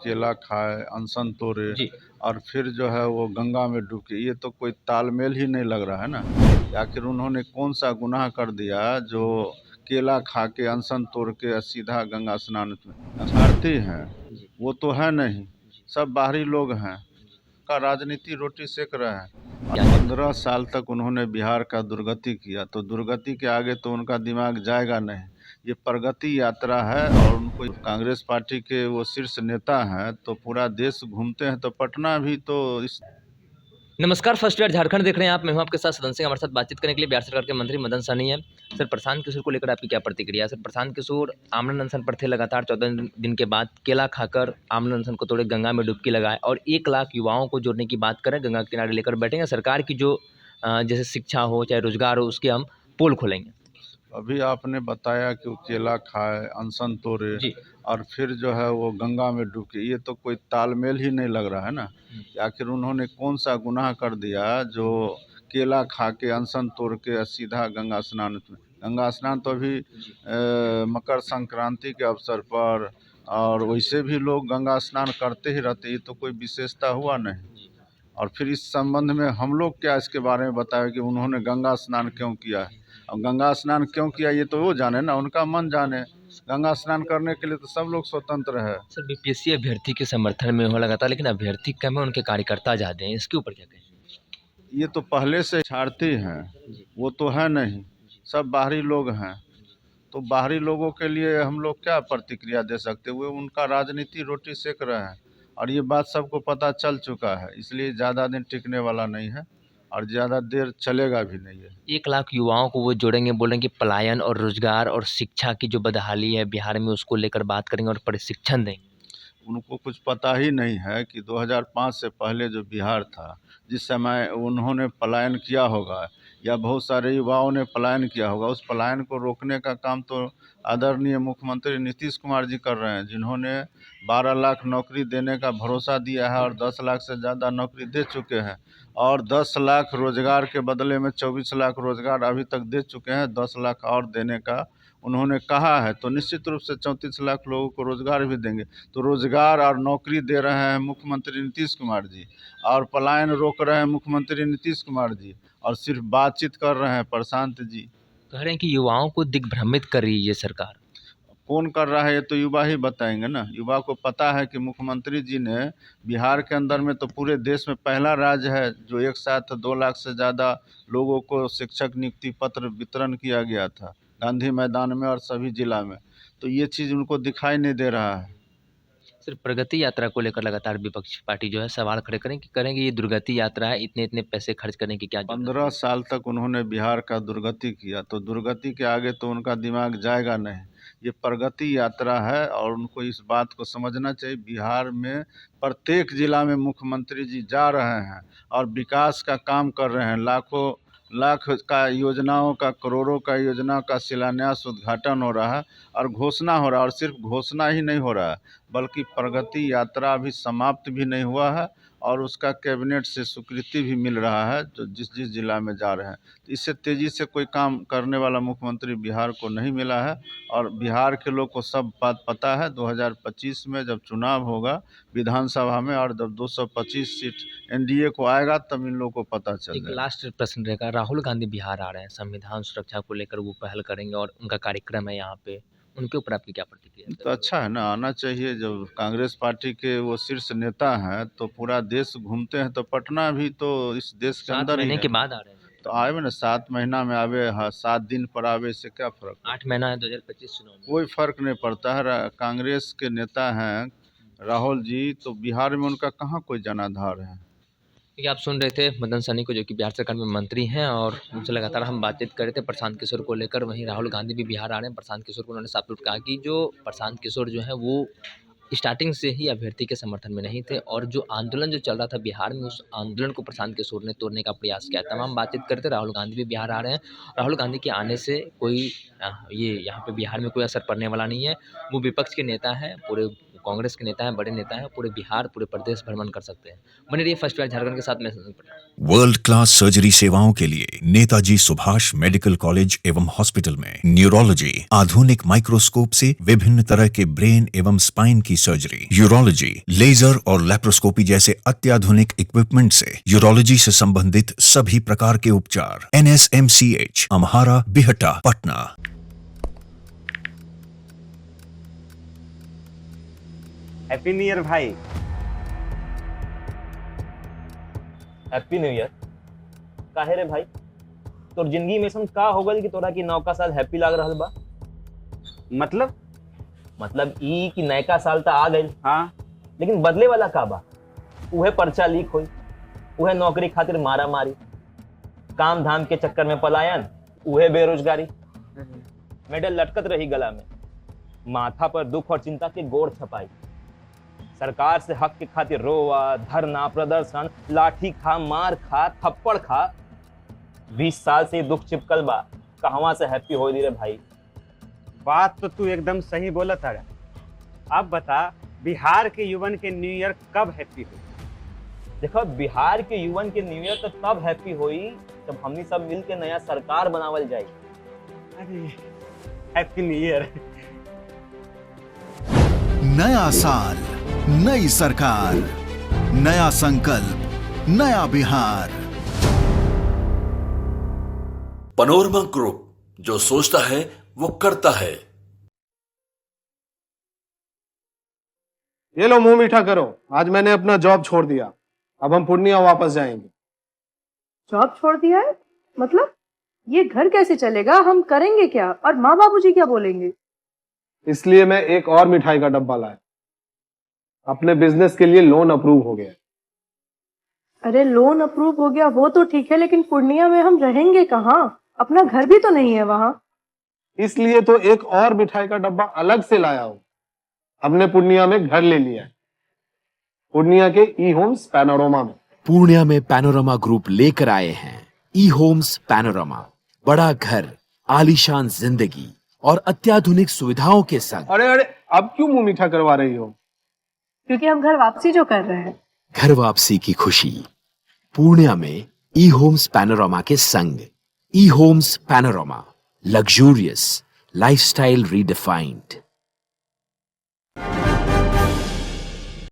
केला खाए, अनशन तोड़े जी। और फिर जो है वो गंगा में डुबके, ये तो कोई तालमेल ही नहीं लग रहा है ना। आखिर उन्होंने कौन सा गुनाह कर दिया जो केला खा के अनशन तोड़ के सीधा गंगा स्नान में छाड़ती हैं। जी। वो तो है नहीं, जी। सब बाहरी लोग हैं, का राजनीति रोटी सेक रहे हैं। क्या 15 साल तक उन्होंने बिहार का दुर्गति किया, तो दुर्गति के आगे तो उनका दिमाग जाएगा नहीं। ये प्रगति यात्रा है और उनको कांग्रेस पार्टी के वो शीर्ष नेता हैं, तो पूरा देश घूमते हैं, तो पटना भी तो इस नमस्कार, फर्स्ट ईयर झारखंड देख रहे हैं आप। मैं हूं आपके साथ सदन सिंह। हमारे साथ बातचीत करने के लिए बिहार सरकार के मंत्री मदन सहनी है। सर, प्रशांत किशोर को लेकर आपकी क्या प्रतिक्रिया है? सर, प्रशांत किशोर आमरण अनशन पर थे, लगातार 14 दिन के बाद केला खाकर आमरण अनशन को तोड़े, गंगा में डुबकी लगाए और 1 लाख युवाओं को जोड़ने की बात करें, गंगा के किनारे लेकर बैठेंगे। सरकार की जो जैसे शिक्षा हो चाहे रोजगार हो, उसके हम पोल खोलेंगे। अभी आपने बताया कि वो केला खाए, अनशन तोड़े जी। और फिर जो है वो गंगा में डुबके, ये तो कोई तालमेल ही नहीं लग रहा है ना। आखिर उन्होंने कौन सा गुनाह कर दिया जो केला खा के अनशन तोड़ के सीधा गंगा स्नान में। गंगा स्नान तो अभी मकर संक्रांति के अवसर पर और वैसे भी लोग गंगा स्नान करते ही रहते, ये तो कोई विशेषता हुआ नहीं। और फिर इस संबंध में हम लोग क्या इसके बारे में बताएं कि उन्होंने गंगा स्नान क्यों किया है। अब गंगा स्नान क्यों किया ये तो वो जाने ना, उनका मन जाने। गंगा स्नान करने के लिए तो सब लोग स्वतंत्र है। सर, बीपीएससी अभ्यर्थी के समर्थन में हो लगातार, लेकिन अभ्यर्थी कम है, उनके कार्यकर्ता ज़्यादा हैं, इसके ऊपर क्या कहें? ये तो पहले से छाड़ती हैं, वो तो है नहीं, सब बाहरी लोग हैं। तो बाहरी लोगों के लिए हम लोग क्या प्रतिक्रिया दे सकते, वो उनका राजनीति रोटी सेक रहे हैं और ये बात सबको पता चल चुका है, इसलिए ज़्यादा दिन टिकने वाला नहीं है और ज़्यादा देर चलेगा भी नहीं है। 1 लाख युवाओं को वो जोड़ेंगे, बोलेंगे पलायन और रोजगार और शिक्षा की जो बदहाली है बिहार में, उसको लेकर बात करेंगे और प्रशिक्षण देंगे। उनको कुछ पता ही नहीं है कि 2005 से पहले जो बिहार था, जिस समय उन्होंने पलायन किया होगा या बहुत सारे युवाओं ने पलायन किया होगा, उस पलायन को रोकने का काम तो आदरणीय मुख्यमंत्री नीतीश कुमार जी कर रहे हैं, जिन्होंने 12 लाख नौकरी देने का भरोसा दिया है और 10 लाख से ज़्यादा नौकरी दे चुके हैं और 10 लाख रोजगार के बदले में 24 लाख रोजगार अभी तक दे चुके हैं। 10 लाख और देने का उन्होंने कहा है, तो निश्चित रूप से 34 लाख लोगों को रोजगार भी देंगे। तो रोजगार और नौकरी दे रहे हैं मुख्यमंत्री नीतीश कुमार जी और पलायन रोक रहे हैं मुख्यमंत्री नीतीश कुमार जी और सिर्फ बातचीत कर रहे हैं प्रशांत जी। कह रहे हैं कि युवाओं को दिग्भ्रमित कर रही है ये सरकार। कौन कर रहा है ये तो युवा ही बताएंगे ना। युवा को पता है कि मुख्यमंत्री जी ने बिहार के अंदर में तो पूरे देश में पहला राज्य है जो एक साथ 2 लाख से ज़्यादा लोगों को शिक्षक नियुक्ति पत्र वितरण किया गया था गांधी मैदान में और सभी जिला में। तो ये चीज़ उनको दिखाई नहीं दे रहा है। सिर्फ प्रगति यात्रा को लेकर लगातार विपक्षी पार्टी जो है सवाल खड़े करेंगे ये दुर्गति यात्रा है, इतने इतने पैसे खर्च करने की क्या जरूरत 15 साल तक उन्होंने बिहार का दुर्गति किया, तो दुर्गति के आगे तो उनका दिमाग जाएगा नहीं। ये प्रगति यात्रा है और उनको इस बात को समझना चाहिए। बिहार में प्रत्येक जिला में मुख्यमंत्री जी जा रहे हैं और विकास का काम कर रहे हैं। लाखों लाख का योजनाओं का, करोड़ों का योजना का शिलान्यास, उद्घाटन हो रहा है और घोषणा हो रहा है। और सिर्फ घोषणा ही नहीं हो रहा है बल्कि प्रगति यात्रा अभी समाप्त भी नहीं हुआ है और उसका कैबिनेट से स्वीकृति भी मिल रहा है जो जिस जिस जिला में जा रहे हैं। तो इससे तेज़ी से कोई काम करने वाला मुख्यमंत्री बिहार को नहीं मिला है और बिहार के लोग को सब बात पता है। 2025 में जब चुनाव होगा विधानसभा में और जब 225 सीट एनडीए को आएगा तब इन लोगों को पता चल एक जाएगा। लास्ट प्रश्न रहेगा, राहुल गांधी बिहार आ रहे हैं, संविधान सुरक्षा को लेकर वो पहल करेंगे और उनका कार्यक्रम है यहाँ पे, उनके ऊपर आपकी क्या प्रतिक्रिया है? तो अच्छा है ना, आना चाहिए। जब कांग्रेस पार्टी के वो शीर्ष नेता हैं तो पूरा देश घूमते हैं, तो पटना भी तो इस देश के 7 अंदर ही महीने है। के बाद आ रहे हैं। तो आवे ना, 7 महीना में आवे, हाँ 7 दिन पर आवे, इससे क्या फर्क है? 8 महीना है 2025 चुनाव में। कोई फर्क नहीं पड़ता है। कांग्रेस के नेता हैं राहुल जी, तो बिहार में उनका कहाँ कोई जनाधार है। देखिए, आप सुन रहे थे मदन सहनी को, जो कि बिहार सरकार में मंत्री हैं, और उनसे लगातार हम बातचीत कर रहे थे प्रशांत किशोर को लेकर। वहीं राहुल गांधी भी बिहार आ रहे हैं। प्रशांत किशोर को उन्होंने साफ तौर कहा कि जो प्रशांत किशोर जो है वो स्टार्टिंग से ही अभ्यर्थी के समर्थन में नहीं थे और जो आंदोलन जो चल रहा था बिहार में, उस आंदोलन को प्रशांत किशोर ने तोड़ने का प्रयास किया। तमाम बातचीत करते, राहुल गांधी भी बिहार आ रहे हैं। राहुल गांधी के आने से कोई ये यहाँ पे बिहार में कोई असर पड़ने वाला नहीं है। वो विपक्ष के नेता हैं, पूरे कांग्रेस के नेता हैं, बड़े नेता हैं, पूरे बिहार, पूरे प्रदेश भ्रमण कर सकते हैं। बने रहिए फर्स्ट प्रयास झारखंड के साथ में। वर्ल्ड क्लास सर्जरी सेवाओं के लिए नेताजी सुभाष मेडिकल कॉलेज एवं हॉस्पिटल में न्यूरोलॉजी, आधुनिक माइक्रोस्कोप से विभिन्न तरह के ब्रेन एवं स्पाइन की सर्जरी, यूरोलॉजी, लेजर और लेप्रोस्कोपी जैसे अत्याधुनिक इक्विपमेंट से यूरोलॉजी से संबंधित सभी प्रकार के उपचार। NSMCH, Amhara, Bihta, Patna. Happy new year भाई। Happy new year. काहे रे भाई, तोर जिंदगी में ऐसा का हो गल कि तोरा की नौका साल हैप्पी लाग रहल बा? मतलब ई कि नयका साल तो आ गइल, हाँ, लेकिन बदले वाला का बा? उहे पर्चा लीक होई, उहे नौकरी खातिर मारा मारी, काम धाम के चक्कर में पलायन, उहे बेरोजगारी, मेडल लटकत रही गला में, माथा पर दुख और चिंता के गोड़ छपाई, सरकार से हक के खातिर रोवा, धरना, प्रदर्शन, लाठी खा, मार खा, थप्पड़ खा। 20 साल से दुख चिपकल बा, कहवा से हैप्पी हो रे भाई? बात तो तू एकदम सही बोला था। अब बता, बिहार के युवन के न्यू ईयर कब हैप्पी हुई? देखो, बिहार के युवन के न्यू ईयर तो तब हैप्पी हुई जब हमनी सब मिल के नया सरकार बनावल जाए। अरे हैप्पी न्यू ईयर। नया साल, नई सरकार, नया संकल्प, नया बिहार। पैनोरमा ग्रुप, जो सोचता है वो करता है। ये लो, मुंह मीठा करो। आज मैंने अपना जॉब छोड़ दिया, अब हम पूर्णिया वापस जाएंगे। जॉब छोड़ दिया है? मतलब ये घर कैसे चलेगा? हम करेंगे क्या? और माँ बाबूजी क्या बोलेंगे? इसलिए मैं एक और मिठाई का डब्बा लाया। अपने बिजनेस के लिए लोन अप्रूव हो गया। अरे लोन अप्रूव हो गया वो तो ठीक है, लेकिन पूर्णिया में हम रहेंगे कहाँ? अपना घर भी तो नहीं है वहाँ। इसलिए तो एक और मिठाई का डब्बा अलग से लाया हूँ। हमने पूर्णिया में घर ले लिया है, पूर्णिया के ई होम्स पैनोरमा में। पूर्णिया में पैनोरमा ग्रुप लेकर आए हैं ई होम्स पैनोरमा। बड़ा घर, आलीशान जिंदगी और अत्याधुनिक सुविधाओं के संग। अरे अब क्यों मुंह मीठा करवा रही हो? क्योंकि हम घर वापसी जो कर रहे हैं। घर वापसी की खुशी पूर्णिया में ई होम्स पैनोरमा के संग। ई Homes Panorama, luxurious lifestyle redefined.